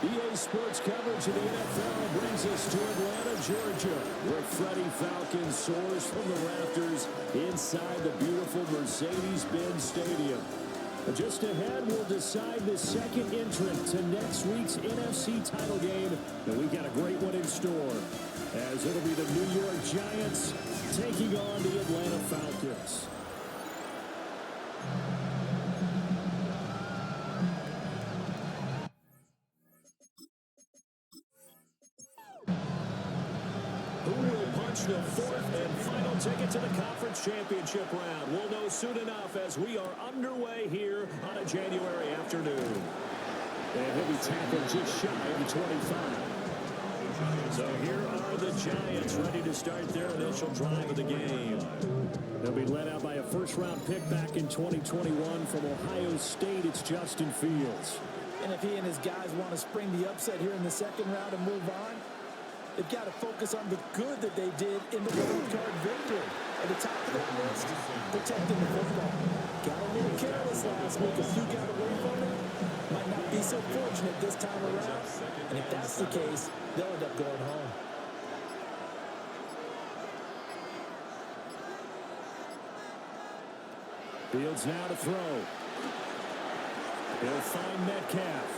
EA Sports coverage of the NFL brings us to Atlanta, Georgia, where Freddie Falcons soars from the rafters inside the beautiful Mercedes-Benz Stadium. Just ahead, we'll decide the second entrant to next week's NFC title game, and we've got a great one in store, as it'll be the New York Giants taking on the Atlanta Falcons. The fourth and final ticket to the conference championship round. We'll know soon enough as we are underway here on a January afternoon. And he'll be tackled just shy of 25. So here are the Giants ready to start their initial drive of the game. They'll be led out by a first-round pick back in 2021 from Ohio State. It's Justin Fields. And if he and his guys want to spring the upset here in the second round and move on, they've got to focus on the good that they did in the wild card victory. At the top of that list, protecting the football. Got a little careless last week. A few got away from it. Might not be so fortunate this time around. And if that's the case, they'll end up going home. Fields now to throw. He'll find Metcalf.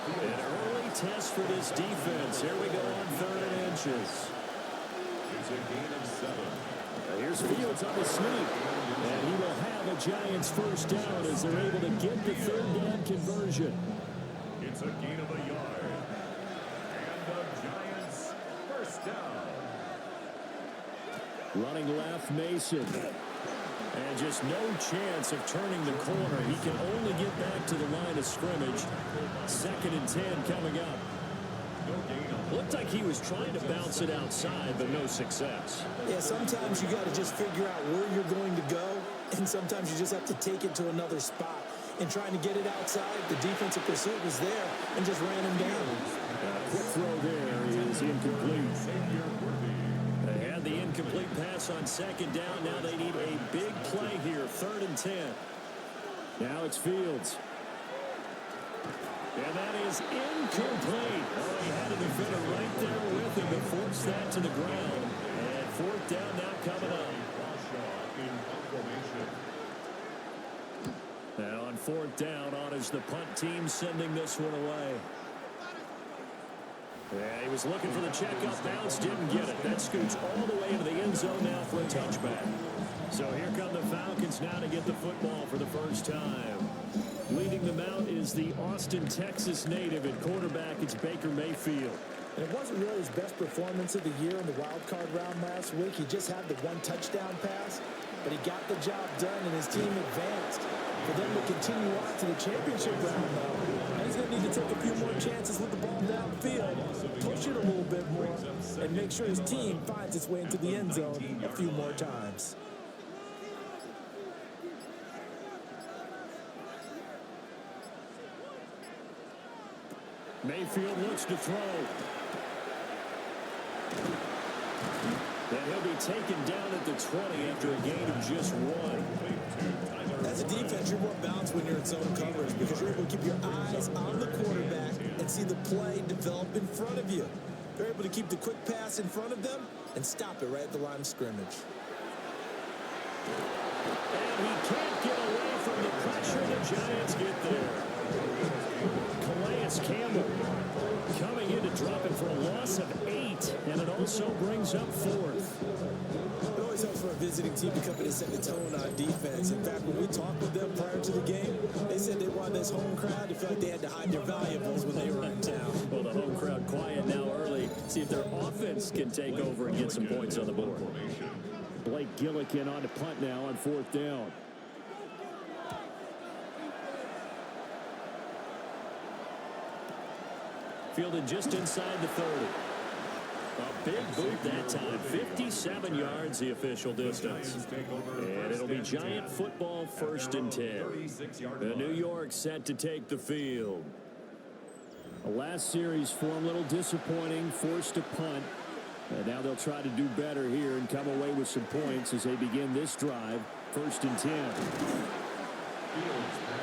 An early test for this defense. Here we go on 3rd and inches. It's a gain of 7. Here's Fields on the sneak. And he will have a Giants first down as they're able to get the 3rd down conversion. It's a gain of a yard. And the Giants first down. Running left, Mason. And just no chance of turning the corner. He can only get back to the line of scrimmage. 2nd and 10 coming up. Looked like he was trying to bounce it outside, but no success. Yeah, sometimes you got to just figure out where you're going to go, and sometimes you just have to take it to another spot. And trying to get it outside, the defensive pursuit was there and just ran him down. A quick throw there is incomplete. They had the incomplete pass on 2nd down. Now they need a big play here, 3rd and 10. Now it's Fields. And that is incomplete. Oh, he had a defender right there with him to force that to the ground. And 4th down now coming up. Now on 4th down, on is the punt team sending this one away. Yeah, he was looking for the check-up bounce, didn't get it. That scoots all the way into the end zone now for a touchback. So here come the Falcons now to get the football for the first time. Leading them out is the Austin, Texas native at quarterback. It's Baker Mayfield. And it wasn't really his best performance of the year in the wild card round last week. He just had the 1 touchdown pass, but he got the job done and his team advanced. For them to continue on to the championship round, though, he's going to need to take a few more chances with the ball downfield, push it a little bit more, and make sure his team finds its way into the end zone a few more times. Mayfield looks to throw. And he'll be taken down at the 20 after a gain of just 1. As a defense, you're more balanced when you're in zone coverage because you're able to keep your eyes on the quarterback and see the play develop in front of you. You're able to keep the quick pass in front of them and stop it right at the line of scrimmage. And he can't get away from the pressure. The Giants get there. Calais Campbell coming in to drop it for a loss of 8, and it also brings up 4th. It always helps for a visiting team to come in and set the tone on defense. In fact, when we talked with them prior to the game, they said they wanted this home crowd to feel like they had to hide their valuables when they were in town. Well, the home crowd quiet now early. See if their offense can take over and get some points on the board. Blake Gillikin on to punt now on 4th down. Fielded just inside the 30. A big boot that time. 57 yards the official distance. And it'll be Giant football 1st and 10. The New York set to take the field. The last series for them, a little disappointing. Forced to punt. And now they'll try to do better here and come away with some points as they begin this drive. 1st and 10.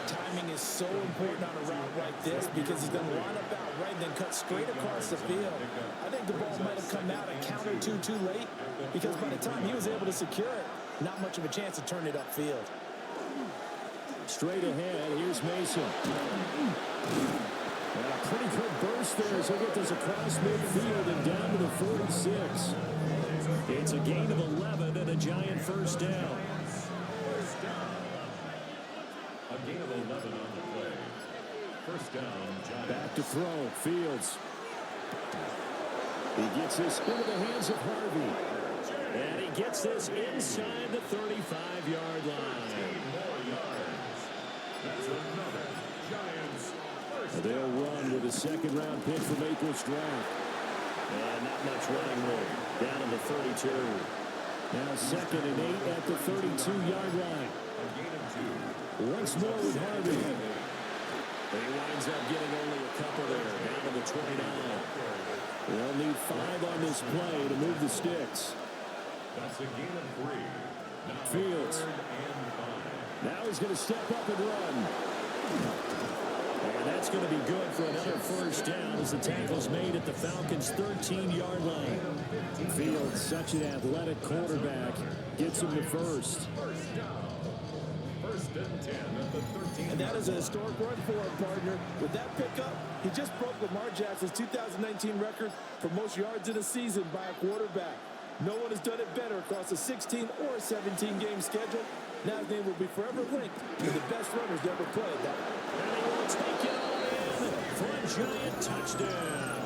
Timing is so important on a route like this because he's going to line up out right and then cut straight across the field. I think the ball might have come out a count or two too late because by the time he was able to secure it, not much of a chance to turn it upfield. Straight ahead, here's Mason. And a pretty good burst there as he'll get this across midfield and down to the 46. It's a gain of 11 and a Giant first down. A gain of 11 on the play. First down, Giants. Back to throw, Fields. He gets this into the hands of Harvey. And he gets this inside the 35-yard line. More yards. That's another Giants first. They'll run with a second-round pick from April's draft. And not much running room. Down to the 32. Now 2nd and 8 at the 32-yard line. A gain of 2. Once more with Harvey. He winds up getting only a couple there. Down to the 29. They'll need 5 on this play to move the sticks. That's a gain of 3. Now Fields. 3rd and 5. Now he's going to step up and run. And that's going to be good for another first down as the tackle's made at the Falcons' 13-yard line. Fields, such an athletic quarterback, gets him to first. First down. 1st and 10 at the 13. And that is a historic run for him, partner. With that pickup, he just broke Lamar Jackson's 2019 record for most yards in a season by a quarterback. No one has done it better across a 16 or 17-game schedule. Now his name will be forever linked to the best runners to ever play. And he will take it all in for a Giant touchdown.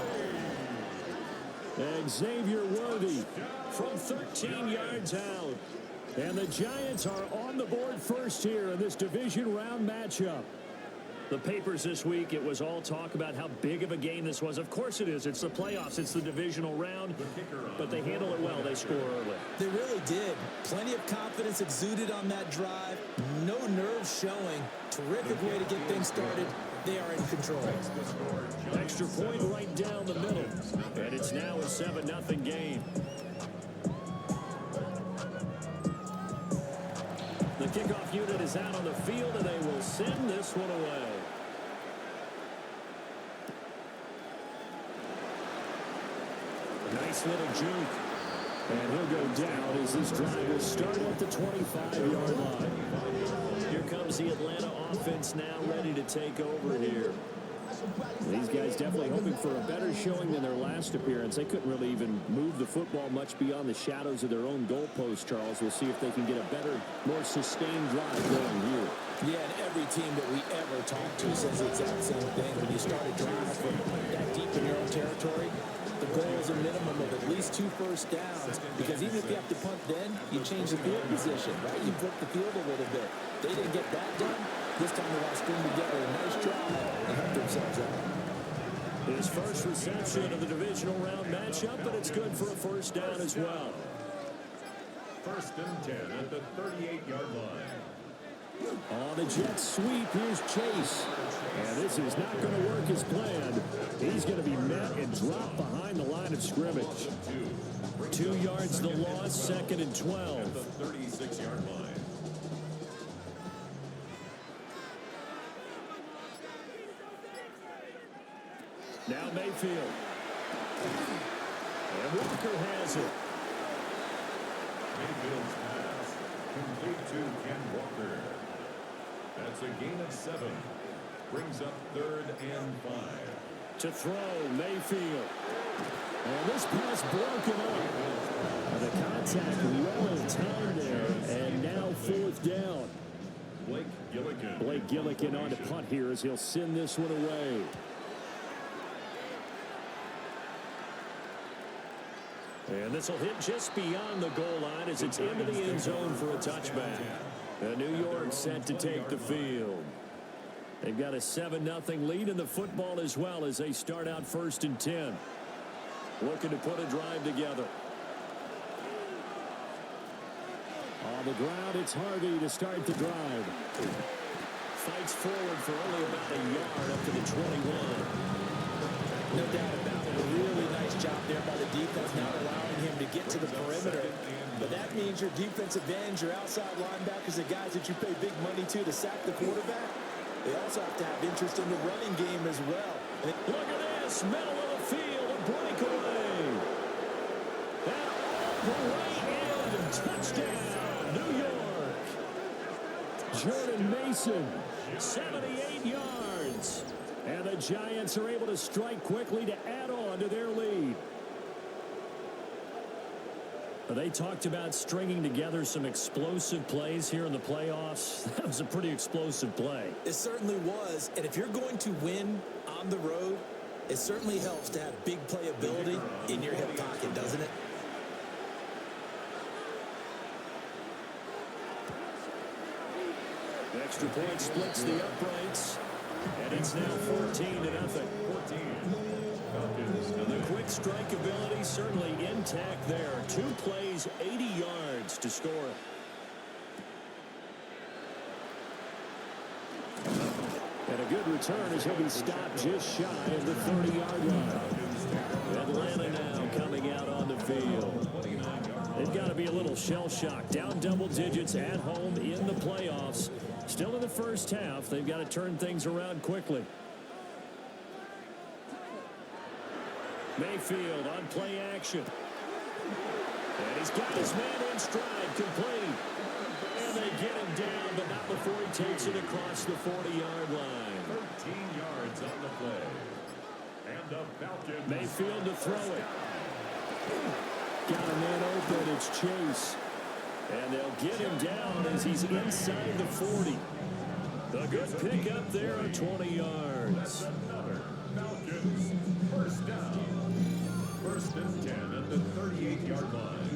And Xavier Worthy from 13 yards out. And the Giants are on the board first here in this division round matchup. The papers this week, it was all talk about how big of a game this was. Of course it is. It's the playoffs. It's the divisional round. But they handle it well. They score early. They really did. Plenty of confidence exuded on that drive. No nerves showing. Terrific way to get things started. They are in control. Extra point right down the middle. And it's now a 7-0 game. The kickoff unit is out on the field, and they will send this one away. Nice little juke. And he'll go down as this drive will start at the 25-yard line. Here comes the Atlanta offense now ready to take over here. These guys definitely hoping for a better showing than their last appearance. They couldn't really even move the football much beyond the shadows of their own goalpost, Charles. We'll see if they can get a better, more sustained drive going here. Yeah, and every team that we ever talk to says the exact same thing. When you start a drive from that deep in your own territory, the goal is a minimum of at least 2 first downs. Because even if you have to punt then, you change the field position, right? You flip the field a little bit. They didn't get that done. This time they want to string together a nice drive and help themselves out. His first reception of the divisional round matchup, but it's good for a first down as well. 1st and 10 at the 38-yard line. On the jet sweep, here's Chase. And this is not going to work as planned. He's going to be met and dropped behind the line of scrimmage. 2 yards the loss, 2nd and 12. At the 36-yard line. Now Mayfield. And Walker has it. Mayfield's pass complete to Ken Walker. That's a gain of 7. Brings up 3rd and 5. To throw, Mayfield. And this pass broken up. The contact well timed there. And now 4th down. Blake Gillikin on to punt here as he'll send this one away. And this will hit just beyond the goal line as it's into the end zone for a touchback. And New York set to take the field. They've got a 7-0 lead in the football as well as they start out 1st and 10. Looking to put a drive together. On the ground, it's Harvey to start the drive. Fights forward for only about a yard up to the 21. No doubt about it. A really nice job there by the defense, not allowing him to get to the perimeter. But that means your defensive ends, your outside linebackers, the guys that you pay big money to sack the quarterback, they also have to have interest in the running game as well. Look at this, middle of the field, a breakaway. And all the way in, touchdown, New York. Jordan Mason, 78 yards. And the Giants are able to strike quickly to add on to their lead. They talked about stringing together some explosive plays here in the playoffs. That was a pretty explosive play. It certainly was. And if you're going to win on the road, it certainly helps to have big playability in your hip pocket, doesn't it? The extra point splits the uprights. And it's now 14-0. 14. And the quick strike ability certainly intact there. 2 plays, 80 yards to score. And a good return as he'll be stopped just shy of the 30-yard line. Atlanta now coming out on the field. They've got to be a little shell-shocked. Down double digits at home in the playoffs. Still in the first half. They've got to turn things around quickly. Mayfield on play action. And he's got his man in stride, complete. And they get him down, but not before he takes it across the 40-yard line. 13 yards on the play. And the Falcons. Mayfield to throw it. Got a man open. It's Chase. And they'll get him down as he's inside the 40. The good pickup there of 20 yards. Another Falcons first down. First and 10 at the 38-yard line.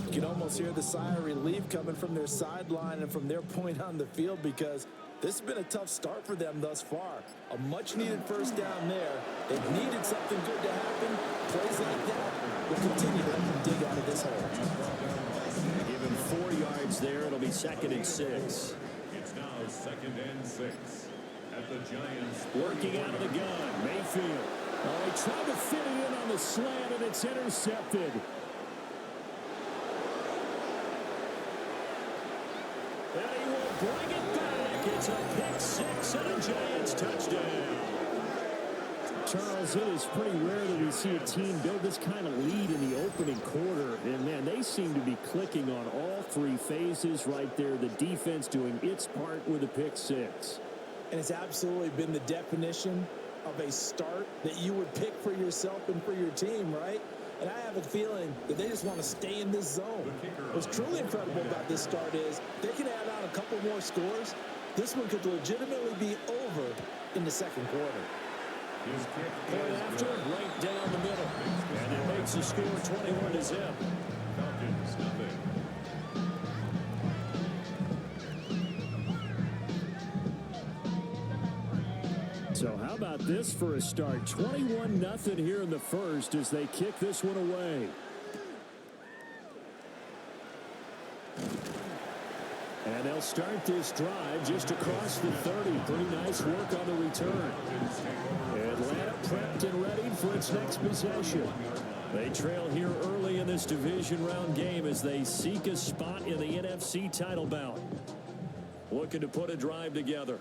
You can almost hear the sigh of relief coming from their sideline and from their point on the field, because this has been a tough start for them thus far. A much-needed first down there. They've needed something good to happen. Plays like that will continue to let them dig out of this hole. Give him 4 yards there. It'll be 2nd and 6. It's now 2nd and 6 at the Giants. Working out of the gun. Mayfield. Oh, he tried to fit it in on the slant, and it's intercepted. And he will bring it back. It's a pick 6 and a Giants touchdown. Charles, it is pretty rare that we see a team build this kind of lead in the opening quarter. And, man, they seem to be clicking on all 3 phases right there. The defense doing its part with a pick 6. And it's absolutely been the definition of a start that you would pick for yourself and for your team, right? And I have a feeling that they just want to stay in this zone. What's truly incredible about this start is they can add on a couple more scores. This one could legitimately be over in the second quarter. Point after, right down the middle. And it makes the score 21-0. Falcons, nothing. So how about this for a start? 21-0 here in the first as they kick this one away. And they'll start this drive just across the 30. Pretty nice work on the return. Atlanta prepped and ready for its next possession. They trail here early in this division round game as they seek a spot in the NFC title bout. Looking to put a drive together.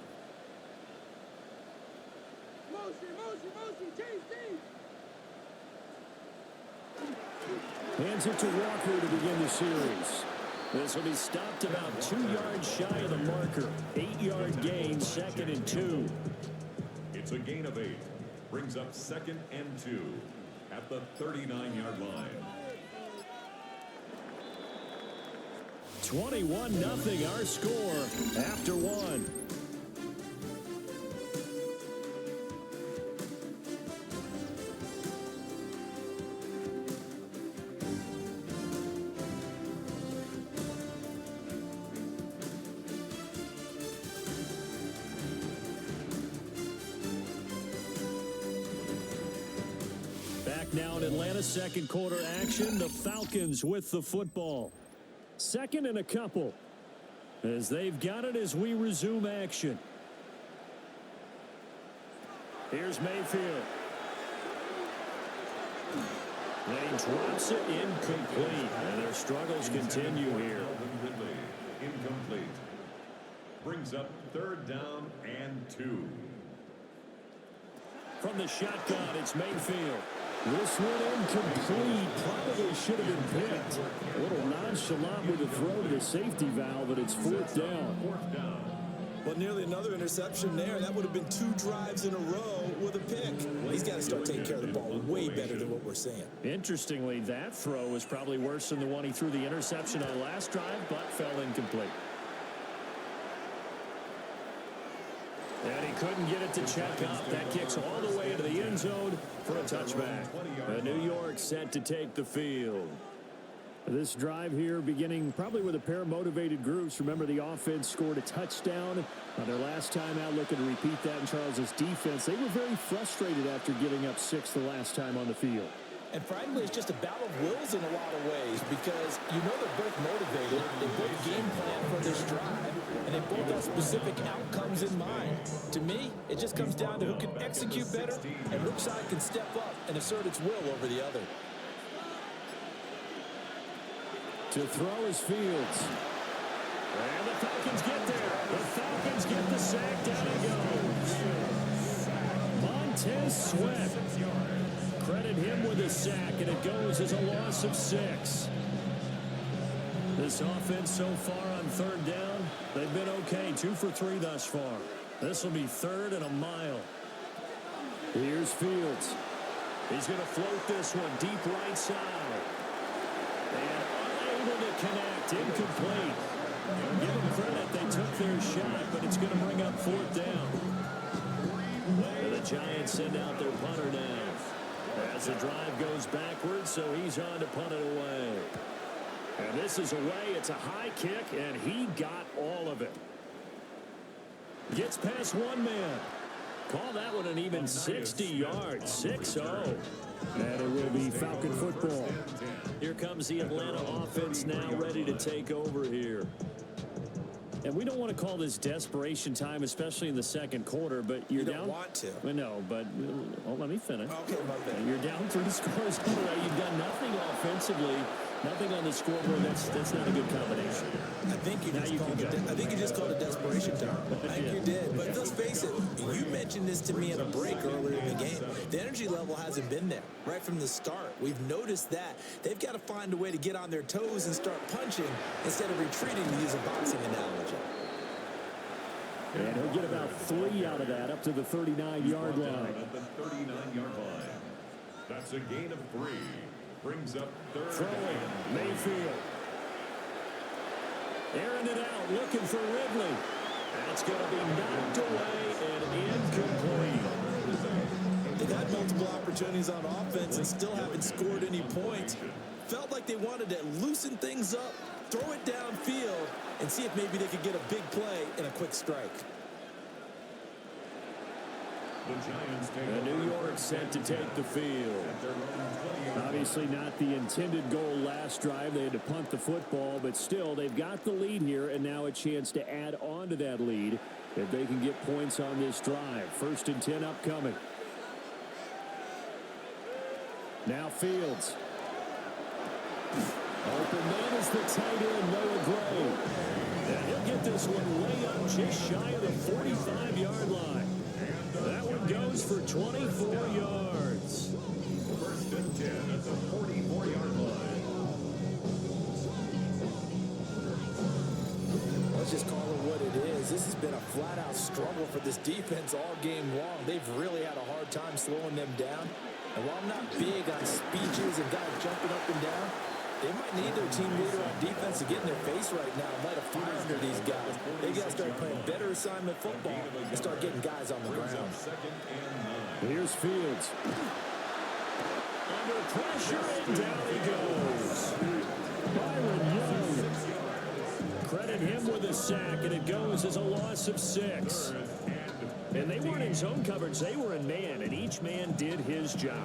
Hands it to Walker to begin the series. This will be stopped about 2 yards shy of the marker. 8-yard gain, 2nd and 2. It's a gain of 8. Brings up 2nd and 2 at the 39-yard line. 21-0 our score after 1. Now in Atlanta, second quarter action. The Falcons with the football. 2nd and a couple as they've got it as we resume action. Here's Mayfield. And he drops it incomplete. And their struggles continue here. Incomplete. Brings up 3rd down and 2. From the shotgun, it's Mayfield. This one incomplete. Probably should have been picked. A little nonchalant with the throw to the safety valve, but it's 4th down. Well, nearly another interception there. That would have been 2 drives in a row with a pick. He's got to start taking care of the ball way better than what we're seeing. Interestingly, that throw was probably worse than the one he threw the interception on last drive, but fell incomplete. And he couldn't get it to check up. That kicks all the way into the end zone for a touchback. New York set to take the field. This drive here beginning probably with a pair of motivated groups. Remember, the offense scored a touchdown on their last time out, looking to repeat that in Charles's defense. They were very frustrated after giving up 6 the last time on the field. And frankly, it's just a battle of wills in a lot of ways because you know they're both motivated. They both game plan for this drive, and they both have specific outcomes in mind. To me, it just comes down to who can execute better and which side can step up and assert its will over the other. To throw is Fields. And the Falcons get there. The Falcons get the sack. Down he goes. Montez Sweat. Credit him with a sack, and it goes as a loss of 6. This offense so far on 3rd down, they've been okay. 2 for 3 thus far. This will be 3rd and a mile. Here's Fields. He's going to float this one deep right side. And unable to connect. Incomplete. Give them credit. They took their shot, but it's going to bring up 4th down. And the Giants send out their punter now. As the drive goes backwards, so he's on to punt it away. And this is away. It's a high kick, and he got all of it. Gets past one man. Call that one an even 60 yards. 6-0. And it will be Falcon football. Here comes the Atlanta offense now ready to take over here. And we don't want to call this desperation time, especially in the second quarter, but you're down. You don't want to. Well, no, but let me finish. Okay, my bad. You're down 3 scores. You've done nothing offensively, nothing on the scoreboard. That's not a good combination. I think you just called it desperation time. I think you did. But let's face it, you mentioned this to me in a break earlier in the game. The energy level hasn't been there right from the start. We've noticed that. They've got to find a way to get on their toes and start punching instead of retreating, to use a boxing analogy. And he'll get about 3 out of that up to the 39-yard line. At the 39-yard line. That's a gain of 3. Brings up 3rd Throwing, down. Mayfield. Airing it out, looking for Ridley. That's going to be knocked away and incomplete. They've had multiple opportunities on offense and still haven't scored any points. Felt like they wanted to loosen things up, throw it downfield, and see if maybe they could get a big play and a quick strike. The New York set to take the field. Obviously not the intended goal last drive. They had to punt the football, but still they've got the lead here, and now a chance to add on to that lead if they can get points on this drive. 1st and 10 upcoming. Now Fields. Open man is the tight end, Noah Gray. And he'll get this one way up just shy of the 45-yard line. That one goes for 24 yards. 1st and 10 at the 44-yard line. Let's just call it what it is. This has been a flat-out struggle for this defense all game long. They've really had a hard time slowing them down. And while I'm not big on speeches and guys jumping up and down, they might need their team leader on defense to get in their face right now and light a fire under these guys. They got to start playing better assignment football and start getting guys on the ground. Here's Fields. Under pressure, and down he goes. Byron Young. Credit him with a sack, and it goes as a loss of 6. And they weren't in zone coverage. They were in man, and each man did his job.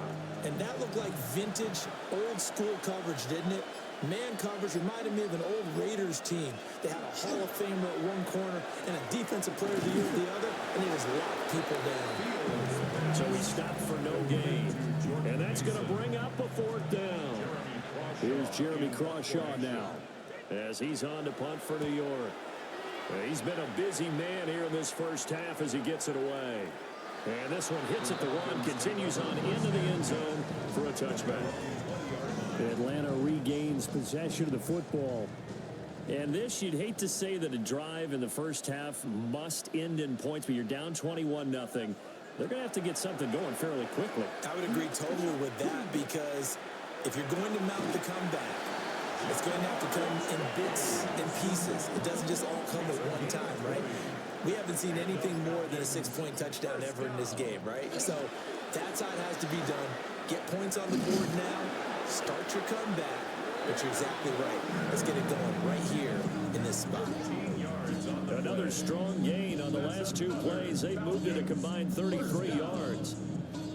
And that looked like vintage, old-school coverage, didn't it? Man coverage reminded me of an old Raiders team. They had a Hall of Famer at one corner and a defensive player of the year at the other, and they just locked people down. So he stopped for no gain. And that's going to bring up a fourth down. Here's Jeremy Crawshaw now as he's on to punt for New York. He's been a busy man here in this first half as he gets it away. And this one hits at the one, continues on into the end zone for a touchback. Atlanta regains possession of the football. And this, you'd hate to say that a drive in the first half must end in points, but you're down 21-0. They're going to have to get something going fairly quickly. I would agree totally with that, because if you're going to mount the comeback, it's going to have to come in bits and pieces. It doesn't just all come at one time, right? We haven't seen anything more than a 6-point touchdown ever in this game, right? So that's how it has to be done. Get points on the board now. Start your comeback. But you're exactly right. Let's get it going right here in this spot. Another strong gain on the last two plays. They've moved it a combined 33 yards.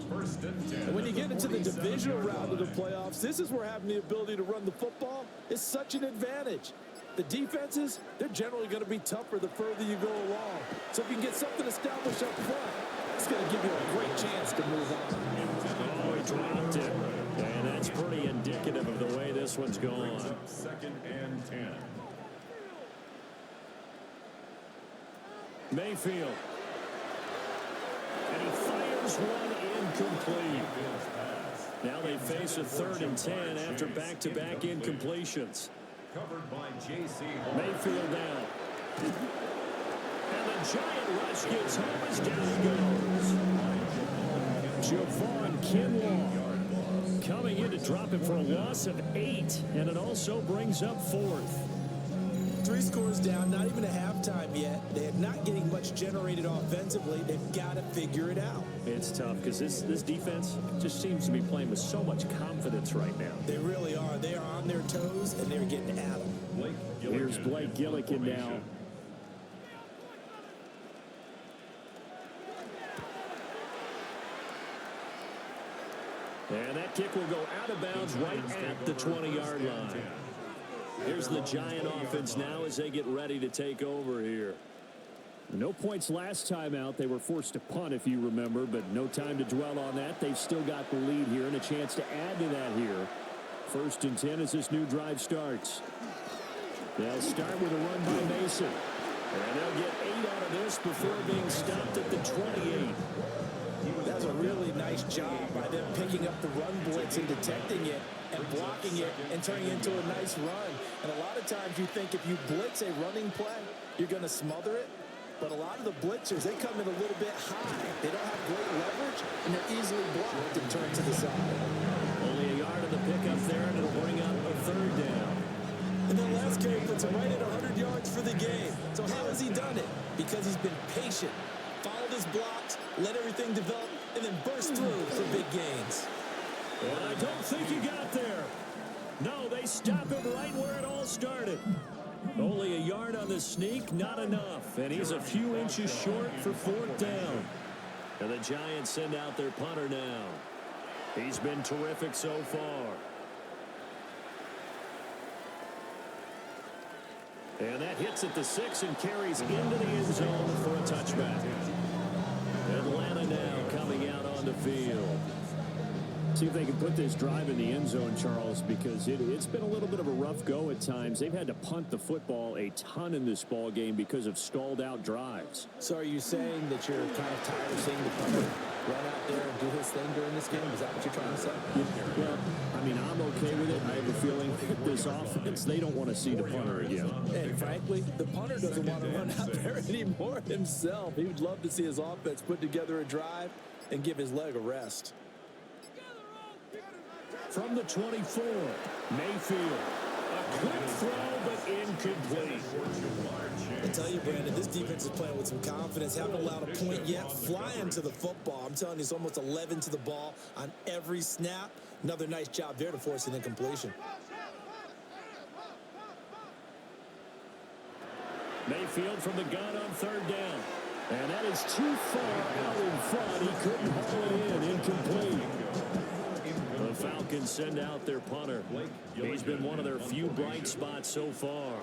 And when you get into the divisional round of the playoffs, this is where having the ability to run the football is such an advantage. The defenses, they're generally going to be tougher the further you go along. So if you can get something established up front, it's going to give you a great chance to move on. Oh, he dropped it. And that's pretty indicative of the way this one's going. 2nd and 10. Mayfield. And he fires one incomplete. Now they face a 3rd and 10 after back-to-back incompletions. Covered by J.C. Mayfield down. And the giant rush gets home as down he goes. Javon Kinlaw coming in to drop him for a loss of 8, and it also brings up 4th. 3 scores down, not even a halftime yet. They are not getting much generated offensively. They've got to figure it out. It's tough because this defense just seems to be playing with so much confidence right now. They really are. They are on their toes, and they're getting at them. Here's Blake Gillikin now. And that kick will go out of bounds right at the 20-yard line. Here's the Giant offense now as they get ready to take over here. No points last time out. They were forced to punt, if you remember, but no time to dwell on that. They've still got the lead here and a chance to add to that here. 1st and 10 as this new drive starts. They'll start with a run by Mason. And they'll get 8 out of this before being stopped at the 28. That's a really nice job by them picking up the run blitz and detecting it and blocking it and turning it into a nice run. And a lot of times you think if you blitz a running play, you're going to smother it. But a lot of the blitzers, they come in a little bit high. They don't have great leverage, and they're easily blocked and turned to the side. Only a yard of the pickup there, and it'll bring up a 3rd down. And then last carry puts him right at 100 yards for the game. So how has he done it? Because he's been patient, followed his blocks, let everything develop, and then burst through for big gains. Well, I don't think he got there. No, they stop him right where it all started. Only a yard on the sneak, not enough. And he's a few inches short for 4th down. And the Giants send out their punter now. He's been terrific so far. And that hits at the 6 and carries into the end zone for a touchback. Atlanta now coming out on the field. See if they can put this drive in the end zone, Charles, because it's been a little bit of a rough go at times. They've had to punt the football a ton in this ball game because of stalled out drives. So are you saying that you're kind of tired of seeing the punter run out there and do his thing during this game? Is that what you're trying to say? Well, I mean, I'm okay with it. I have a feeling that this offense, they don't want to see the punter again. And frankly, the punter doesn't want to run out there anymore himself. He would love to see his offense put together a drive and give his leg a rest. From the 24, Mayfield. A quick throw, but incomplete. I tell you, Brandon, this defense is playing with some confidence. Haven't allowed a point yet. Flying to the football. I'm telling you, it's almost 11 to the ball on every snap. Another nice job there to force an incompletion. Mayfield from the gun on 3rd down. And that is too far out in front. He couldn't haul it in. Incomplete. The Falcons send out their punter. He's been one of their few bright spots so far.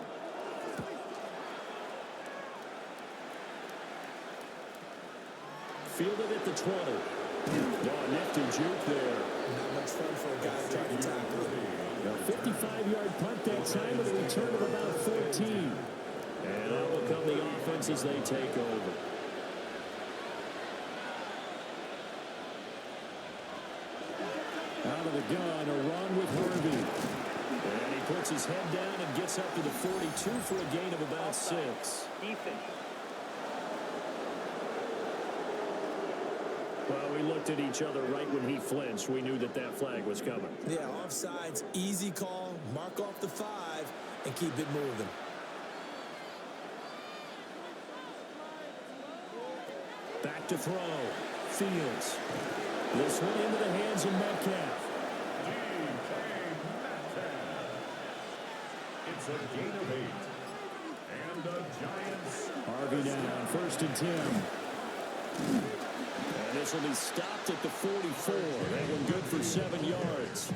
Fielded at the 20. Oh, nifty juke there. Not much fun for a guy trying to tackle him. A 55-yard punt that time with a return of about 14. And out will come the offense as they take over. Out of the gun, a run with Harvey. And he puts his head down and gets up to the 42 for a gain of about 6. Well, we looked at each other right when he flinched. We knew that that flag was coming. Yeah, offsides, easy call, mark off the 5, and keep it moving. Back to throw. Fields. This one into the hands of Metcalf. It's a gain of 8. And the Giants. Harvey down, 1st and 10. And this will be stopped at the 44. That one good for 7 yards.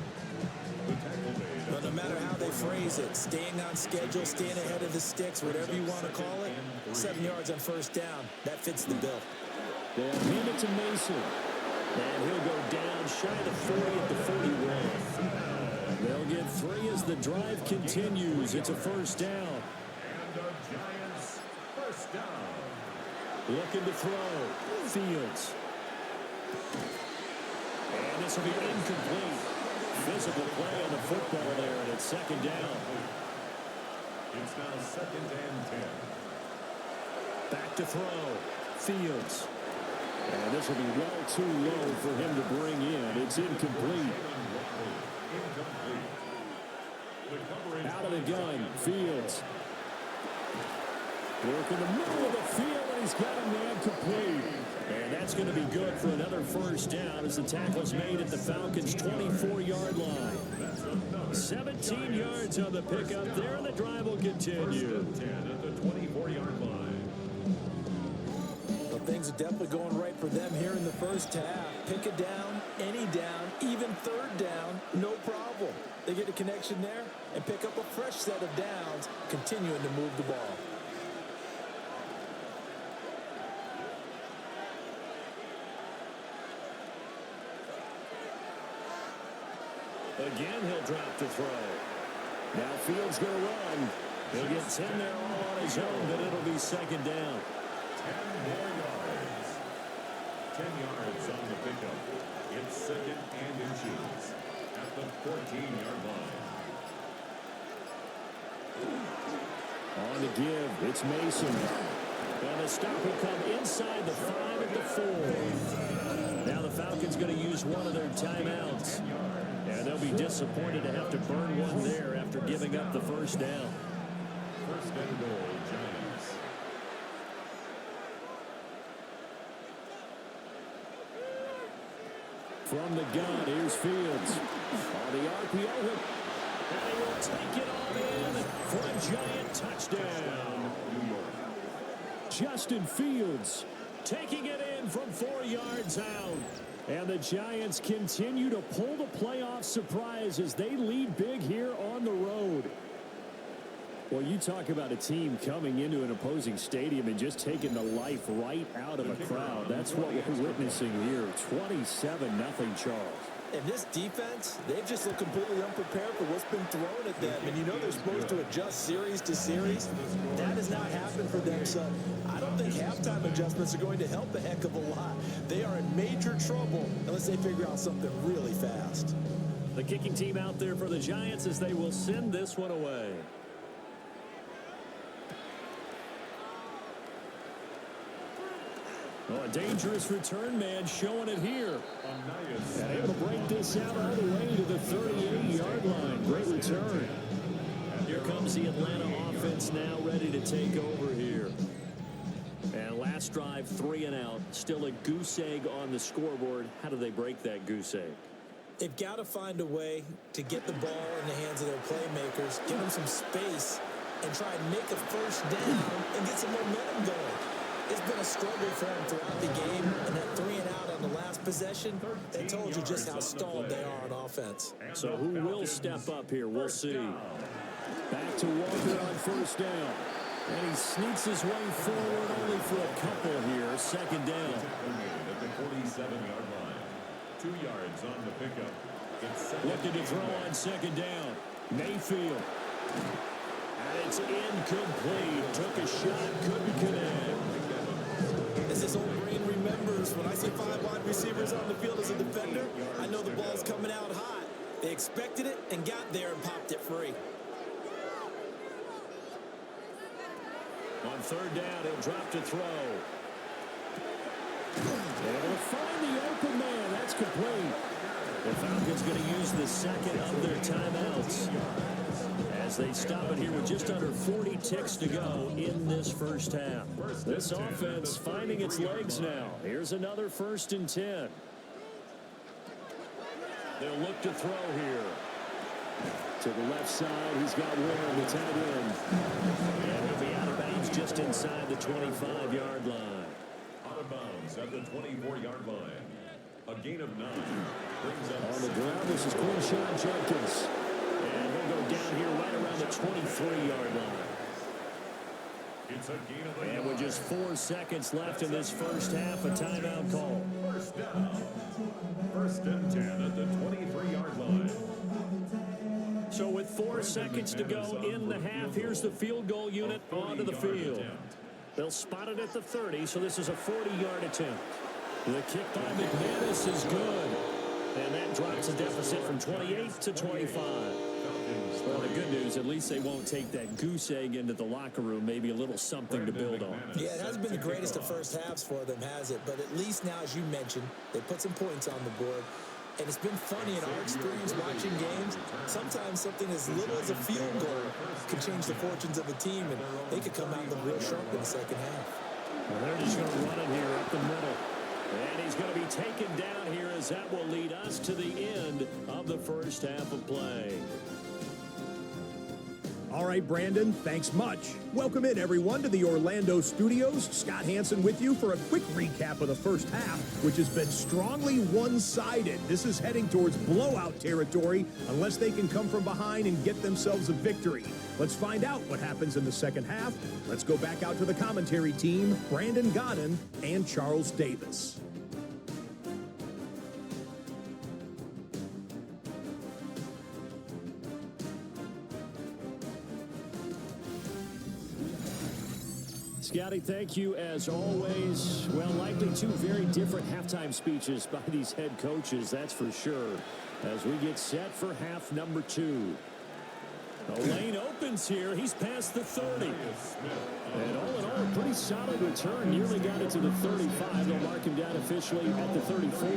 But no matter how they phrase it, staying on schedule, staying ahead of the sticks, whatever you want to call it, 7 yards on 1st down, that fits the bill. They'll hand it to Mason. And he'll go down shy of the 40 at the 41. They'll get 3 as the drive continues. It's a 1st down. And the Giants 1st down. Looking to throw. Fields. And this will be incomplete. Physical play on the football there, and it's 2nd down. It's now 2nd and 10. Back to throw. Fields. And this will be well too low for him to bring in. It's incomplete. Out of the gun. Fields. Work in the middle of the field, and he's got a man complete. And that's going to be good for another 1st down as the tackle's made at the Falcons' 24-yard line. 17 yards on the pickup there, and the drive will continue. 10 at the 24-yard line. Well, things are definitely going right for them here in the 1st half. Pick a down, any down, even 3rd down, no problem. They get a connection there and pick up a fresh set of downs, continuing to move the ball. Again, he'll drop the throw. Now Fields going to run. He'll get 10 there all on his own, but it'll be 2nd down. 10 more yards. 10 yards on the pickup. It's 2nd and inches at the 14-yard line. On the give, it's Mason. And the stop will come inside the 5 at the 4. Now the Falcons going to use one of their timeouts. And they'll be disappointed to have to burn one there after giving up the 1st down. 1st and goal, Giants. From the gun, here's Fields. On the RPO, and they will take it all in for a Giant touchdown. Justin Fields taking it in from 4 yards out. And the Giants continue to pull the playoff surprise as they lead big here on the road. Well, you talk about a team coming into an opposing stadium and just taking the life right out of a crowd. That's what we're witnessing here. 27-0 Charles. And this defense, they've just looked completely unprepared for what's been thrown at them. And you know they're supposed to adjust series to series. That has not happened for them. So I don't think halftime adjustments are going to help a heck of a lot. They are in major trouble unless they figure out something really fast. The kicking team out there for the Giants as they will send this one away. Oh, a dangerous return man showing it here. And able to break this out all the way to the 38-yard line. Great return. Here comes the Atlanta offense now ready to take over here. And last drive, 3 and out. Still a goose egg on the scoreboard. How do they break that goose egg? They've got to find a way to get the ball in the hands of their playmakers, give them some space, and try and make a 1st down and get some momentum going. It's been a struggle for them throughout the game, and that 3 and out on the last possession, that told you just how stalled they are on offense. So who will step up here? We'll see. Back to Walker on 1st down. And he sneaks his way forward only for a couple here. 2nd down. At the 47-yard line. 2 yards on the pickup. Looking to throw on second down. Mayfield. And it's incomplete. Took a shot, couldn't connect. As this old brain remembers, when I see 5 wide receivers on the field as a defender, I know the ball's coming out hot. They expected it and got there and popped it free. On third down, he'll drop to throw. Able to find the open man. That's complete. The Falcons going to use the second of their timeouts as they stop it here with just under 40 ticks to go in this first half. This offense finding its legs now. Here's another 1st and 10. They'll look to throw here. To the left side, he's got Warren, the tight end. And he'll be out of bounds just inside the 25-yard line. Out of bounds at the 24-yard line. A gain of 9. Brings up on the ground, this is Quinshon Judkins. And he'll go down here right around the 23-yard line. It's a gain of 8. And with just 4 seconds left in this first half, a timeout call. First down. 1st and 10 at the 23-yard line. So with 4 seconds to go in the half, here's the field goal unit onto the field. They'll spot it at the 30, so this is a 40-yard attempt. The kick by McManus is good. And that drops the deficit from 28 to 25. Well, the good news, at least they won't take that goose egg into the locker room. Maybe a little something to build on. Yeah, it hasn't been the greatest of first halves for them, has it? But at least now, as you mentioned, they put some points on the board. And it's been funny in our experience watching games. Sometimes something as little as a field goal can change the fortunes of a team, and they could come out and look real sharp in the second half. Well, they're just going to run it here up the middle. And he's going to be taken down here as that will lead us to the end of the first half of play. All right, Brandon, thanks much. Welcome in, everyone, to the Orlando studios. Scott Hansen with you for a quick recap of the first half, which has been strongly one-sided. This is heading towards blowout territory unless they can come from behind and get themselves a victory. Let's find out what happens in the second half. Let's go back out to the commentary team, Brandon Godden and Charles Davis. Scotty, thank you as always. Well, likely 2 very different halftime speeches by these head coaches, that's for sure, as we get set for half number 2. The lane opens here. He's past the 30. And all in all, a pretty solid return. Nearly got it to the 35. They'll mark him down officially at the 34.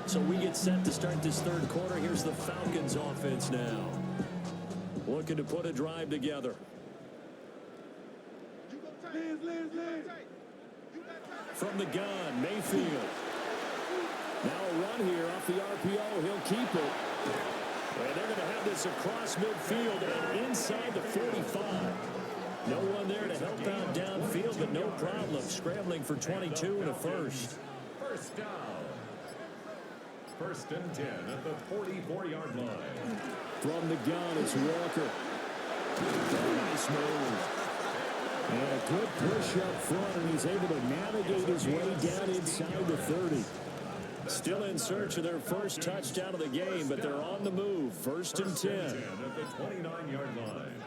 So we get set to start this third quarter. Here's the Falcons offense now. Looking to put a drive together. From the gun, Mayfield. Now a run here off the RPO. He'll keep it. And they're going to have this across midfield and inside the 45. No one there to help out downfield, but no problem. Scrambling for 22 and a first. First down. 1st and 10 at the 44-yard line. From the gun, it's Walker. Nice move. And a good push up front, and he's able to navigate his way down inside the 30. Still in search of their first touchdown of the game, but they're on the move. 1st and 10. At the 29-yard line.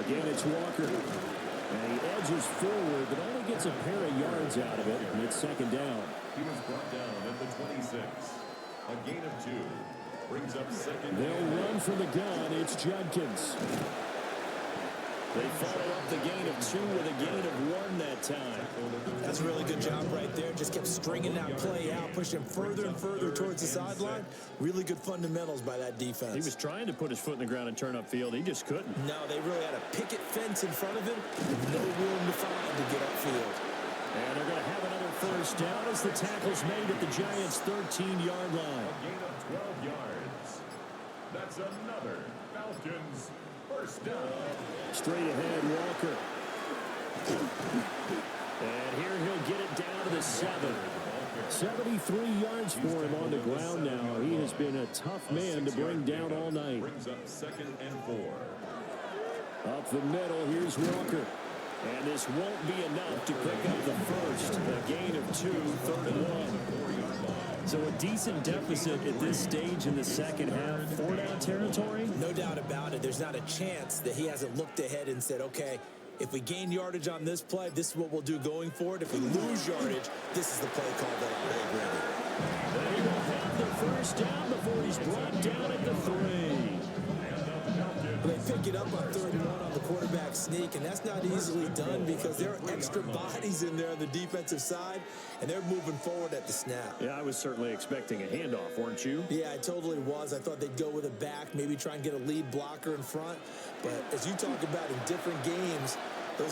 Again, it's Walker. And he edges forward, but only gets a pair of yards out of it, and it's 2nd down. He was brought down at the 26. A gain of 2. Brings up 2nd. They'll run from the gun. It's Judkins. They follow up the gain of 2 with a gain of 1 that time. That's a really good job right there. Just kept stringing that play out, pushing further and further towards the sideline. Really good fundamentals by that defense. He was trying to put his foot in the ground and turn upfield. He just couldn't. No, they really had a picket fence in front of him with no room to find to get upfield. And they're going to have another first down as the tackle's made at the Giants' 13-yard line. A gain of 12 yards. That's another Falcons first down. Straight ahead, Walker. And here he'll get it down to the 7. 73 yards for him on the ground now. He has been a tough man to bring down all night. Brings up 2nd and 4. Up the middle, here's Walker. And this won't be enough to pick up the first. A gain of 2, 3rd and 1. So a decent deficit at this stage in the second half. 4-down territory? No doubt about it. There's not a chance that he hasn't looked ahead and said, okay, if we gain yardage on this play, this is what we'll do going forward. If we lose yardage, this is the play call that I'll make ready. They will have the first down before he's brought down at the 3. They pick it up on 3rd and 1 on the quarterback sneak, and that's not easily done because there are extra bodies in there on the defensive side, and they're moving forward at the snap. Yeah, I was certainly expecting a handoff, weren't you? Yeah, I totally was. I thought they'd go with a back, maybe try and get a lead blocker in front. But as you talk about in different games, and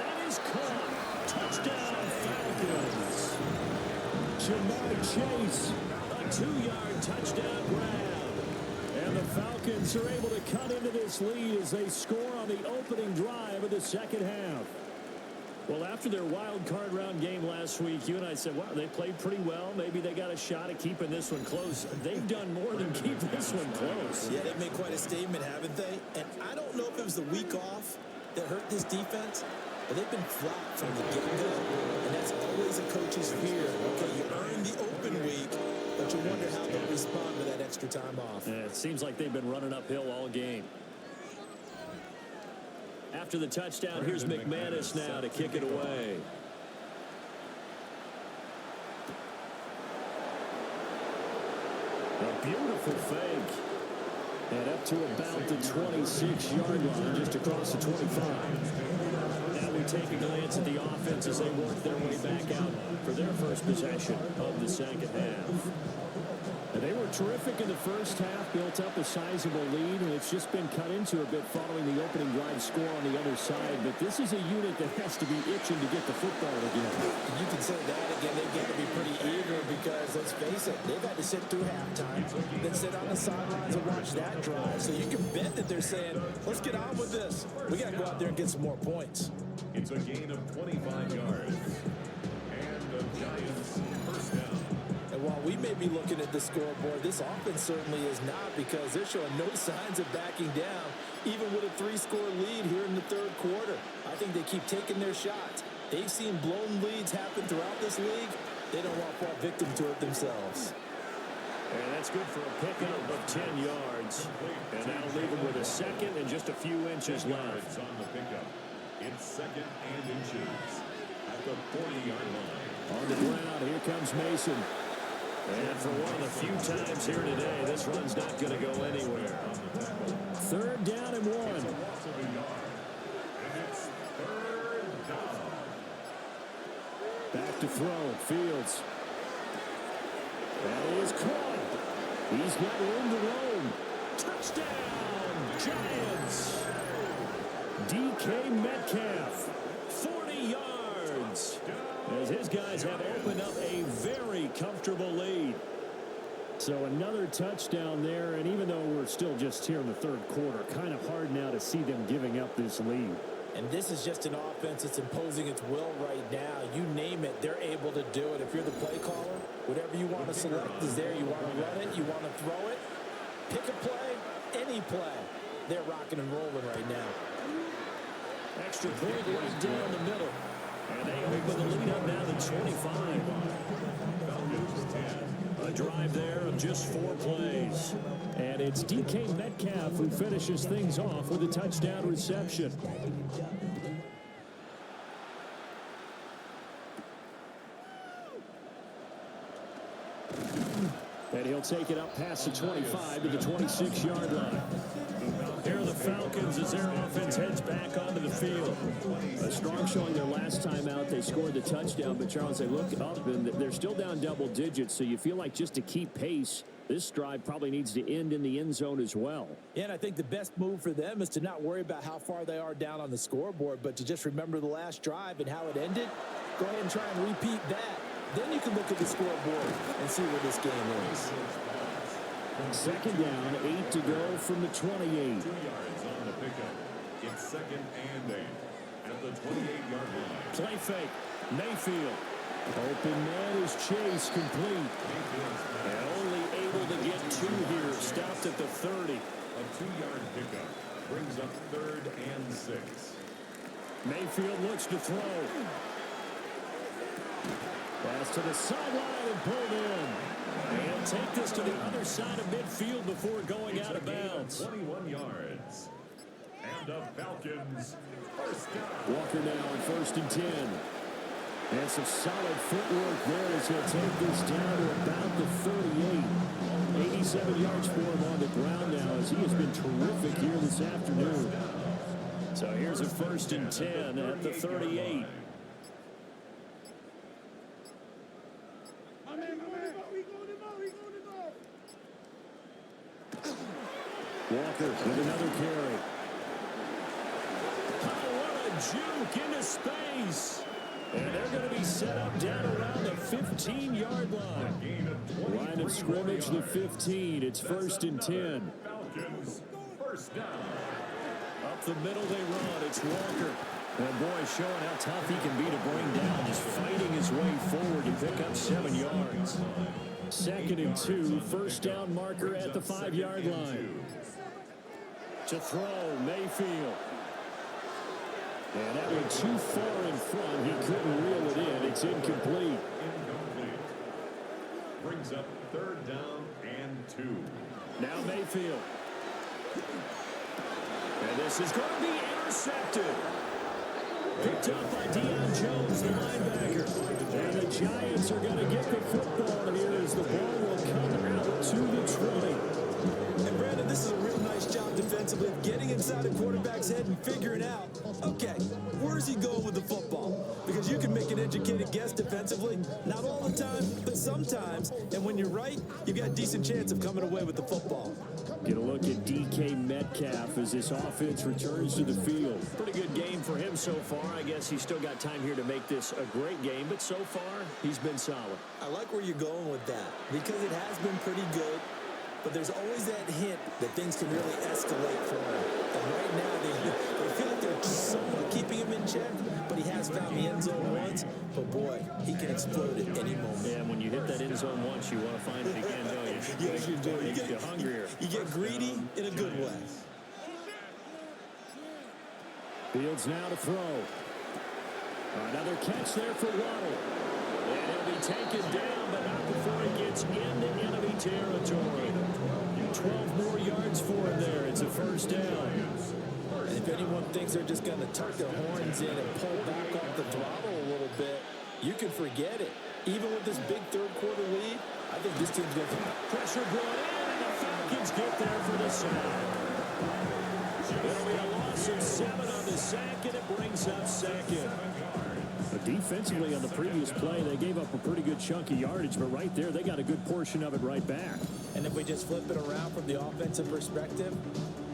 that is caught. Touchdown, Falcons. Jamar Chase, a 2-yard touchdown grab. And the Falcons are able to cut into this lead as they score on the opening drive of the second half. Well, after their wild card round game last week, you and I said, wow, they played pretty well. Maybe they got a shot at keeping this one close. They've done more than keep this one close. Yeah, they've made quite a statement, haven't they? And I don't know if it was the week off that hurt this defense, but they've been flat from the get-go. And that's always a coach's fear. Okay, you earn the open week, but you wonder how they'll respond to that extra time off. Yeah, it seems like they've been running uphill all game. After the touchdown, here's McManus now to kick it away. A beautiful fake. And up to about the 26-yard line, just across the 25. Now we take a glance at the offense as they work their way back out for their first possession of the second half. And they were terrific in the first half, built up a sizable lead, and it's just been cut into a bit following the opening drive score on the other side. But this is a unit that has to be itching to get the football again. You can say that again. They've got to be pretty eager because, let's face it, they've got to sit through halftime, then sit on the sidelines and watch that drive. So you can bet that they're saying, let's get on with this. We got to go out there and get some more points. It's a gain of 25 yards. And the Giants first down. And while we may be looking at the scoreboard, this offense certainly is not because they're showing no signs of backing down, even with a 3-score lead here in the third quarter. I think they keep taking their shots. They've seen blown leads happen throughout this league. They don't want to fall victim to it themselves. And that's good for a pickup of 10 yards. And that'll leave them with a second and just a few inches left. On the pickup. It's second and inches at the 40-yard line. On the ground, here comes Mason. And for one of the few times here today, this run's not going to go anywhere. 3rd down and 1. And it's 3rd down. Back to throw, Fields. And he is caught. He's got room to roam. Touchdown, Giants. DK Metcalf, 40 yards. As his guys have opened up a very comfortable lead. So another touchdown there, and even though we're still just here in the third quarter, kind of hard now to see them giving up this lead. And this is just an offense that's imposing its will right now. You name it, they're able to do it. If you're the play caller, whatever you want to select is there. You want to run it, you want to throw it, pick a play, any play. They're rocking and rolling right now. Extra point right down the middle. And they open the lead up now to 25. A drive there of just 4 plays. And it's DK Metcalf who finishes things off with a touchdown reception. And he'll take it up past the 25 to the 26-yard line. Here are the Falcons as their offense heads back onto the field. A strong showing their last time out. They scored the touchdown, but Charles, they look up and they're still down double digits, so you feel like just to keep pace, this drive probably needs to end in the end zone as well. Yeah, and I think the best move for them is to not worry about how far they are down on the scoreboard, but to just remember the last drive and how it ended. Go ahead and try and repeat that. Then you can look at the scoreboard and see where this game is. 2nd down, 8 to go from the 28. 2 yards on the pickup. It's 2nd and 8 at the 28-yard line. Play fake. Mayfield. Open man is Chase, complete. And only able to get 2 here. Stopped at the 30. A 2-yard pickup brings up 3rd and 6. Mayfield looks to throw. Pass to the sideline and pulled in. And take this to the other side of midfield before going out of bounds. 21 yards. And the Falcons, first down. Walker now on 1st and 10. And some solid footwork there as he'll take this down to about the 38. 87 yards for him on the ground now as he has been terrific here this afternoon. So here's a 1st and 10 at the 38. Walker with another carry. Oh, what a juke into space. And they're going to be set up down around the 15-yard line. Line of scrimmage, the 15. It's 1st and 10. Falcons, first down. Up the middle they run. It's Walker. And boy, showing how tough he can be to bring down. Just fighting his way forward to pick up 7 yards. 2nd and 2. First down marker at the 5-yard line. To throw, Mayfield. And that went too far in front. He couldn't reel it in. It's incomplete. Brings up 3rd down and 2. Now Mayfield. And this is going to be intercepted. Picked up by Deion Jones, the linebacker. And the Giants are going to get the football here as the ball will come out to the 20. And Brandon, this is a real nice job defensively of getting inside the quarterback's head and figuring out, okay, where's he going with the football? Because you can make an educated guess defensively, not all the time, but sometimes. And when you're right, you've got a decent chance of coming away with the football. Get a look at DK Metcalf as this offense returns to the field. Pretty good game for him so far. I guess he's still got time here to make this a great game, but so far, he's been solid. I like where you're going with that because it has been pretty good. But there's always that hint that things can really escalate for him. And right now, they feel like they're somewhat keeping him in check, but he has found the end zone once. But boy, he can explode at any moment. Yeah, when you hit that end zone once, you want to find it again, don't you? Yes, you do. You get hungrier. You get greedy in a good way. Fields now to throw. Another catch there for Waddle. And he'll be taken down, but not before he gets into enemy territory. 12 more yards for him there. It's a 1st down. And if anyone thinks they're just going to tuck their horns in and pull back off the throttle a little bit, you can forget it. Even with this big 3rd quarter lead, I think this team's going to pressure brought in, and the Falcons get there for the sack. It'll be a loss of 7 on the sack, and it brings up 2nd. But defensively on the previous play, they gave up a pretty good chunk of yardage, but right there, they got a good portion of it right back. And if we just flip it around from the offensive perspective,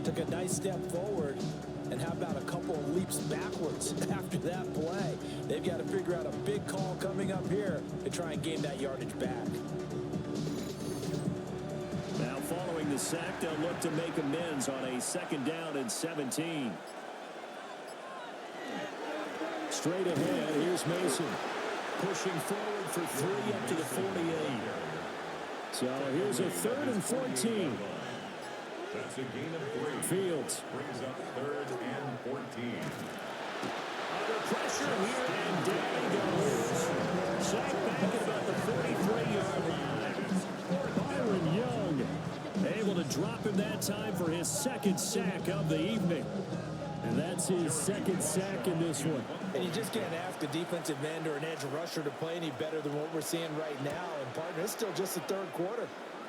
took a nice step forward, and how about a couple of leaps backwards after that play? They've got to figure out a big call coming up here to try and gain that yardage back. Now following the sack, they'll look to make amends on a 2nd down and 17. Straight ahead, here's Mason. Pushing forward for 3 up to the 48. So here's a 3rd and 14. That's a gain of 3. Fields. Brings up 3rd and 14. Under pressure here, and down he goes. Sacked back at about the 43-yard line. Byron Young able to drop him that time for his 2nd sack of the evening. And that's his 2nd sack in this one. And you just can't ask a defensive end or an edge rusher to play any better than what we're seeing right now. And, partner, it's still just the 3rd quarter.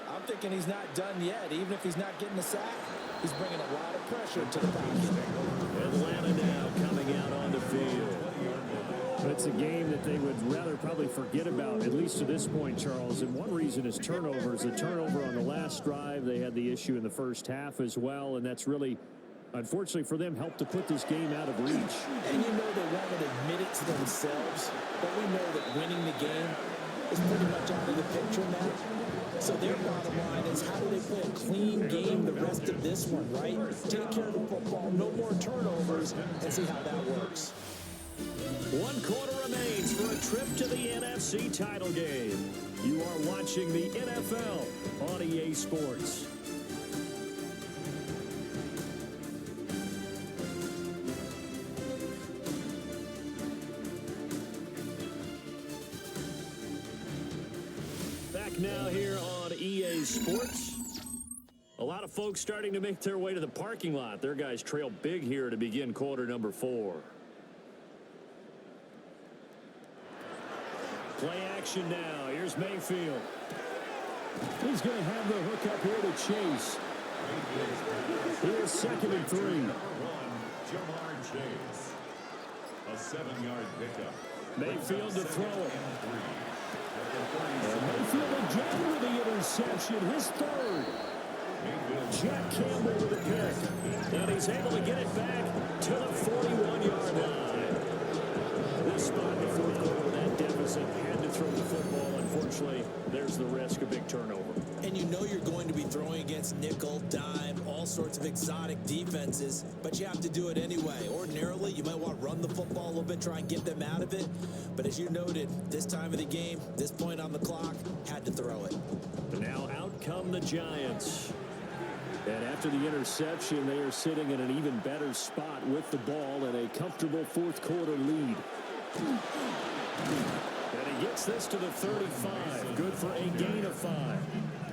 I'm thinking he's not done yet. Even if he's not getting a sack, he's bringing a lot of pressure to the pocket. Atlanta now coming out on the field. It's a game that they would rather probably forget about, at least to this point, Charles. And one reason is turnovers. A turnover on the last drive. They had the issue in the 1st half as well, and that's really, unfortunately for them, helped to put this game out of reach. And you know they won't admit it to themselves, but we know that winning the game is pretty much out of the picture now. So their bottom line is, how do they play a clean game the rest of this one, right? Take care of the football, no more turnovers, and see how that works. 1 quarter remains for a trip to the NFC title game. You are watching the NFL on EA Sports. back now here on EA Sports. A lot of folks starting to make their way to the parking lot. Their guys trail big here to begin quarter number 4. Play action now. Here's Mayfield. He's going to have the hook up here to Chase. Here's 2nd and 3. Jamar Chase. A 7-yard pickup. Mayfield to throw it. And Mayfield again with the interception. His 3rd. Jack Campbell with a pick. And he's able to get it back to the 41-yard line. This spot in the 4th quarter, that deficit, had to throw the football. Unfortunately, there's the risk of big turnover. And you know you're going to be throwing against nickel, dime, all sorts of exotic defenses, but you have to do it anyway. Ordinarily, you might want to run the football a little bit, try and get them out of it. But as you noted, this time of the game, this point on the clock, had to throw it. And now out come the Giants. And after the interception, they are sitting in an even better spot with the ball and a comfortable 4th quarter lead. And he gets this to the 35. Good for a gain of 5.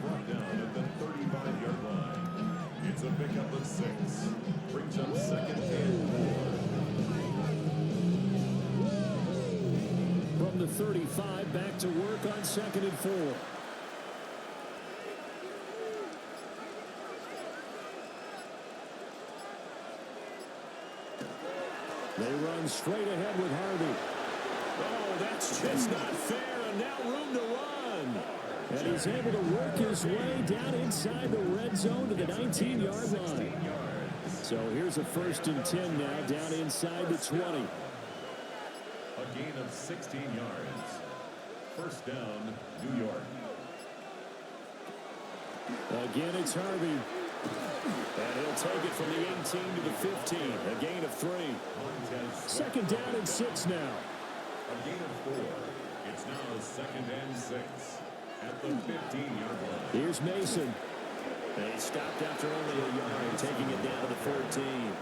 Brought down at the 35-yard line. It's a pickup of 6. Brings up 2nd and 4. From the 35, back to work on 2nd and 4. They run straight ahead with Harvey. Oh, that's just not fair, and now room to run. And he's able to work his way down inside the red zone to the 19-yard line. So here's a 1st and 10 now, down inside the 20. A gain of 16 yards. 1st down, New York. Again, it's Harvey. And he'll take it from the 18 to the 15. A gain of 3. 2nd down and 6 now. A gain of 4. It's now 2nd and 6 at the 15-yard line. Here's Mason. And he stopped after only a yard, taking it down to the 14.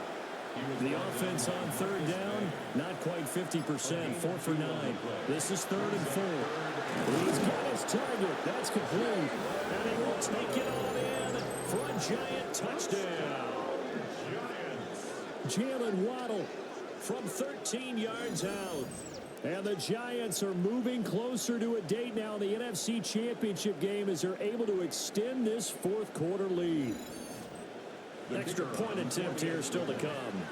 The offense on 3rd down, not quite 50%, 4 for 9. This is 3rd and 4. He's got his target. That's complete. And he will take it all in for a Giant touchdown. Jalen Waddle from 13 yards out. And the Giants are moving closer to a date now in the NFC Championship game as they're able to extend this 4th quarter lead. Extra point attempt here still to come.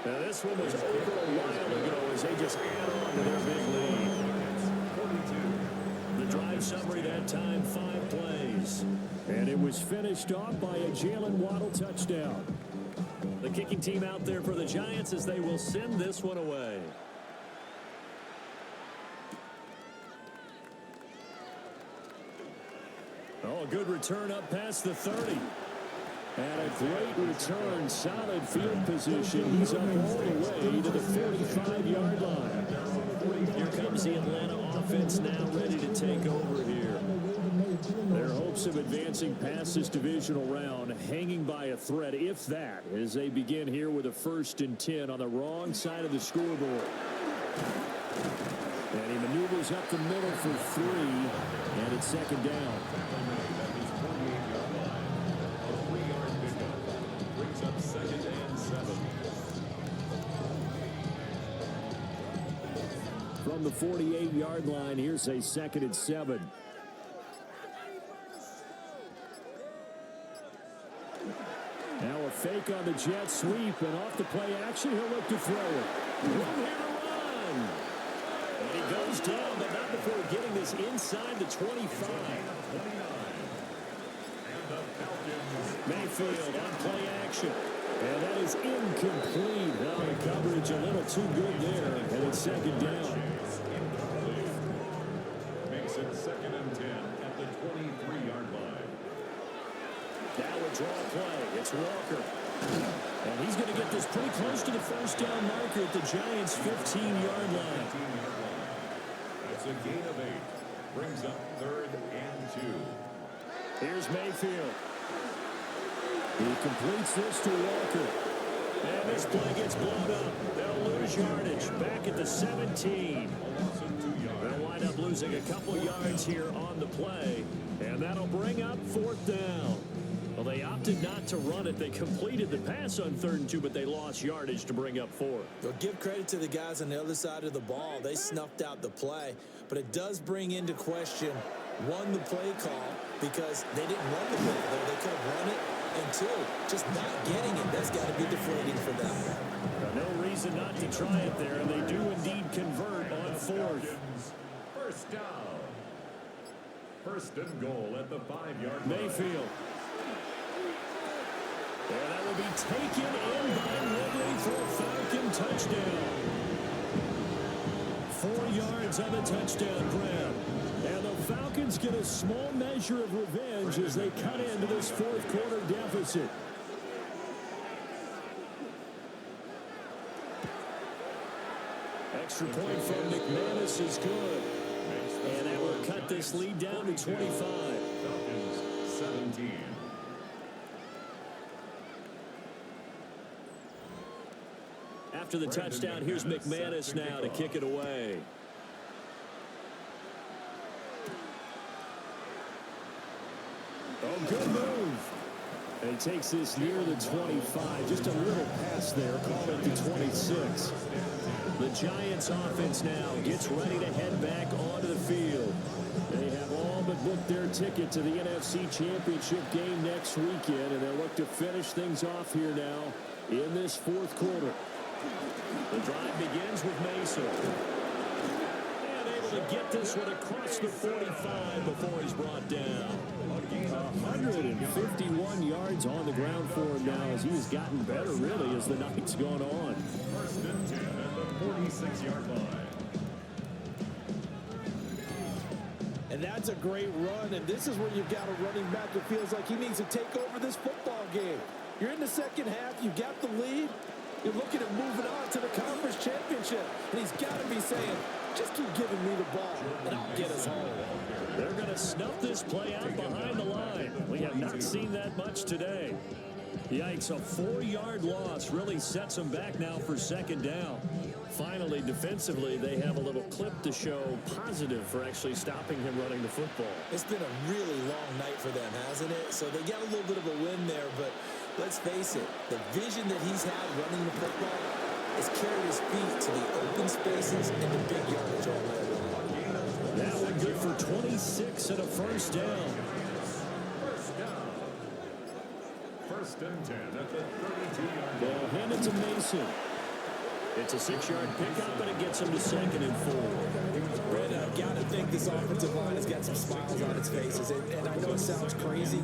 Now this one was over a while ago as they just add on to their big lead. The drive summary that time, 5 plays. And it was finished off by a Jalen Waddle touchdown. The kicking team out there for the Giants as they will send this one away. Oh, a good return up past the 30. And a great return, solid field position. He's up all the way to the 45-yard line. Here comes the Atlanta offense now ready to take over here. Their hopes of advancing past this divisional round hanging by a thread, if that, as they begin here with a 1st and 10 on the wrong side of the scoreboard. And he maneuvers up the middle for 3, and it's 2nd down. Up 2nd and 7. From the 48-yard line, here's a 2nd and 7. Now a fake on the jet sweep, and off the play action, he'll look to throw it. One here to run. And he goes down, but not before getting this inside the 25. Mayfield on play action. And that is incomplete. Now the coverage a little too good there. And it's 2nd down. Makes it 2nd and 10 at the 23-yard line. Now a draw play. It's Walker. And he's going to get this pretty close to the 1st down marker at the Giants' 15-yard line. That's a gain of 8. Brings up 3rd and 2. Here's Mayfield. He completes this to Walker. And this play gets blown up. They'll lose lose yardage back at the 17. They'll wind up losing a couple yards here on the play, and that'll bring up 4th down. Well, they opted not to run it. They completed the pass on 3rd and 2, but they lost yardage to bring up 4. Well, give credit to the guys on the other side of the ball. They snuffed out the play, but it does bring into question, one, the play call, because they didn't run the ball there. They could have run it, and 2, just not getting it. That's got to be deflating for them. No reason not to try it there, and they do indeed convert on 4th. First down. 1st and goal at the 5-yard line. Mayfield. And that will be taken in by Ridley for a Falcon touchdown. 4 yards on the touchdown grab. And the Falcons get a small measure of revenge as they cut into this 4th quarter deficit. Extra point from McManus is good. And that will cut this lead down to 25. Falcons 17. After the touchdown, here's McManus now to kick it away. Oh, good move. And he takes this near the 25. Just a little pass there. Call it the 26. The Giants offense now gets ready to head back onto the field. They have all but booked their ticket to the NFC Championship game next weekend, and they'll look to finish things off here now in this 4th quarter. The drive begins with Mason. And able to get this one across the 45 before he's brought down. 151 yards on the ground for him now as he's gotten better, really, as the night's gone on. 1st and 10 at the 46-yard line. And that's a great run, and this is where you've got a running back that feels like he needs to take over this football game. You're in the second half, you got the lead, you're looking at moving on to the conference championship, and he's got to be saying, just keep giving me the ball, and I'll get us home. They're going to snuff this play out behind the line. We have not seen that much today. Yikes, a 4-yard loss really sets them back now for 2nd down. Finally, defensively, they have a little clip to show positive for actually stopping him running the football. It's been a really long night for them, hasn't it? So they got a little bit of a win there, but let's face it, the vision that he's had running the football has carried his feet to the open spaces and the big yardage all the way around. That one good for 26 and a 1st down. 1st and 10 at the 32-yard line. They'll hand it to Mason. It's a 6-yard pickup, and it gets him to 2nd and 4. Brett, I've got to think this offensive line has got some smiles on its faces. And I know it sounds crazy,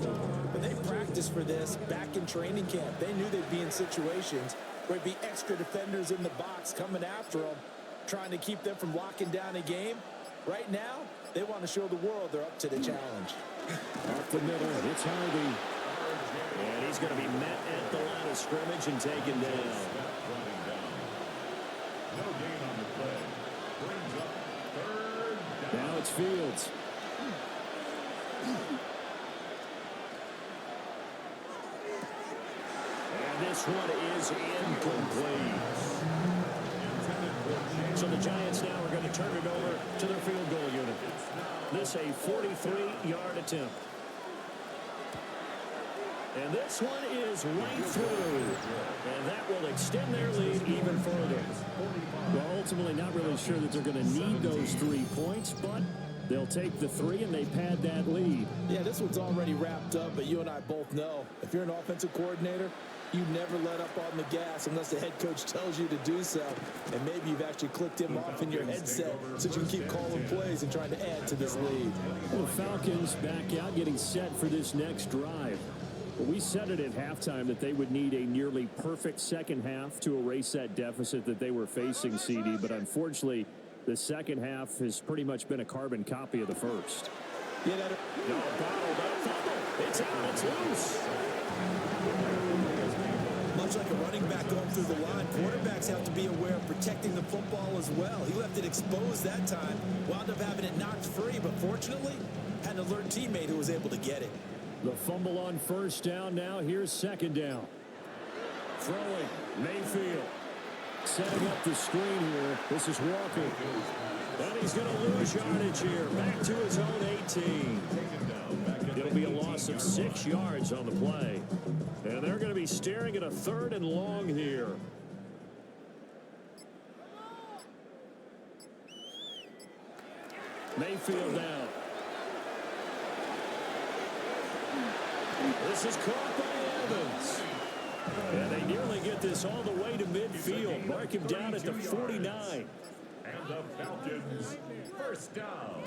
but they practiced for this back in training camp. They knew they'd be in situations where there'd be extra defenders in the box coming after them, trying to keep them from locking down a game. Right now, they want to show the world they're up to the challenge. Off the middle, it's Harvey. And he's going to be met at the line of scrimmage and taken down. No gain on the play. Brings up 3rd down. Now it's Fields. And this one is incomplete. So the Giants now are going to turn it over to their field goal unit. This a 43-yard attempt. And this one is right through. And that will extend their lead even further. Well, ultimately not really sure that they're going to need those 3 points, but they'll take the 3 and they pad that lead. Yeah, this one's already wrapped up, but you and I both know if you're an offensive coordinator, you never let up on the gas unless the head coach tells you to do so. And maybe you've actually clicked him off in your headset so you can keep calling plays and trying to add to this lead. Well, the Falcons back out getting set for this next drive. Well, we said it at halftime that they would need a nearly perfect second half to erase that deficit that they were facing, CD. But unfortunately, the second half has pretty much been a carbon copy of the first. Yeah, bottled up. It's out. It's loose. much like a running back going through the line, quarterbacks have to be aware of protecting the football as well. He left it exposed that time, wound up having it knocked free, but fortunately, had an alert teammate who was able to get it. The fumble on first down now. Here's second down. Throwing, Mayfield. setting up the screen here. This is Walker. And he's going to lose yardage here. Back to his own 18. It'll be a loss of 6 yards on the play. And they're going to be staring at a 3rd and long here. Mayfield down. This is caught by Evans. And they nearly get this all the way to midfield. Mark him down at the 49. And the Falcons, first down.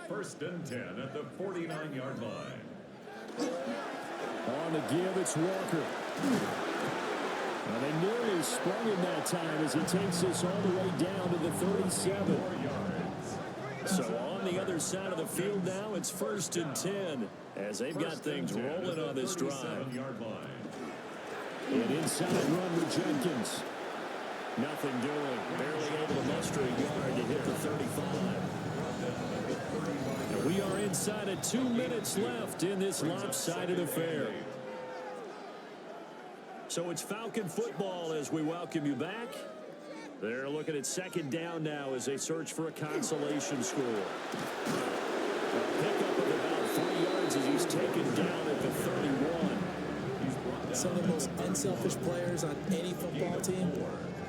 1st and 10 at the 49-yard line. On the give, it's Walker. And they nearly sprung him that time as he takes this all the way down to the 37. So on the other side of the field now, it's 1st and 10 as they've got things rolling on this drive. An inside run with Jenkins. Nothing doing. Barely able to muster a yard to hit the 35. And we are inside of 2 minutes left in this lopsided affair. So it's Falcon football as we welcome you back. They're looking at 2nd down now as they search for a consolation score. A pickup of about 3 yards as he's taken down at the 31. Some of the most unselfish players on any football team,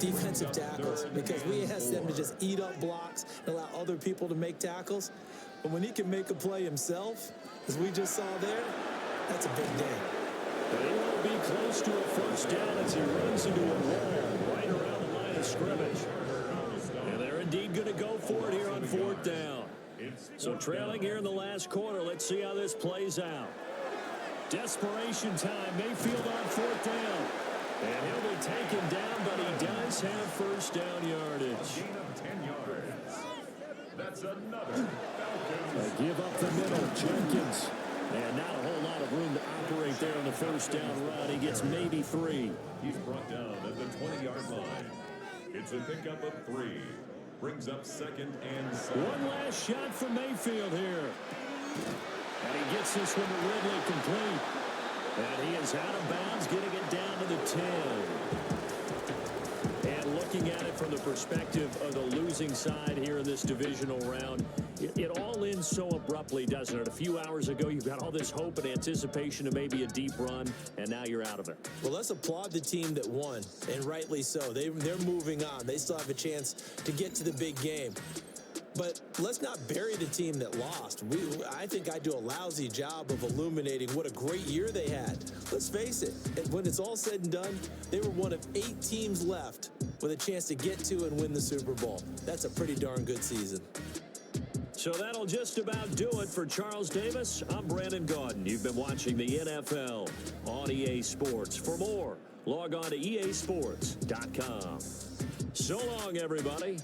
defensive tackles, because we ask them to just eat up blocks and allow other people to make tackles. But when he can make a play himself, as we just saw there, that's a big day. But he won't be close to a 1st down as he runs into a wall right around the line of scrimmage. And they're indeed going to go for it here on 4th down. So trailing here in the last quarter, let's see how this plays out. Desperation time, Mayfield on 4th down. And he'll be taken down, but he does have 1st down yardage. A gain of 10 yards. That's another Falcons. They give up the middle, Jenkins. And not a whole lot of room to operate there on the 1st down run. He gets maybe 3. He's brought down at the 20-yard line. It's a pickup of 3. Brings up 2nd and 7. One last shot for Mayfield here. And he gets this one to Ridley complete. And he is out of bounds, getting it down to the 10. And looking at it from the perspective of the losing side here in this divisional round, it all ends so abruptly, doesn't it? A few hours ago, you've got all this hope and anticipation of maybe a deep run, and now you're out of it. Well, let's applaud the team that won, and rightly so. They're moving on. They still have a chance to get to the big game. But let's not bury the team that lost. I think I do a lousy job of illuminating what a great year they had. Let's face it, when it's all said and done, they were one of 8 teams left with a chance to get to and win the Super Bowl. That's a pretty darn good season. So that'll just about do it for Charles Davis. I'm Brandon Gaudin. You've been watching the NFL on EA Sports. For more, log on to easports.com. So long, everybody.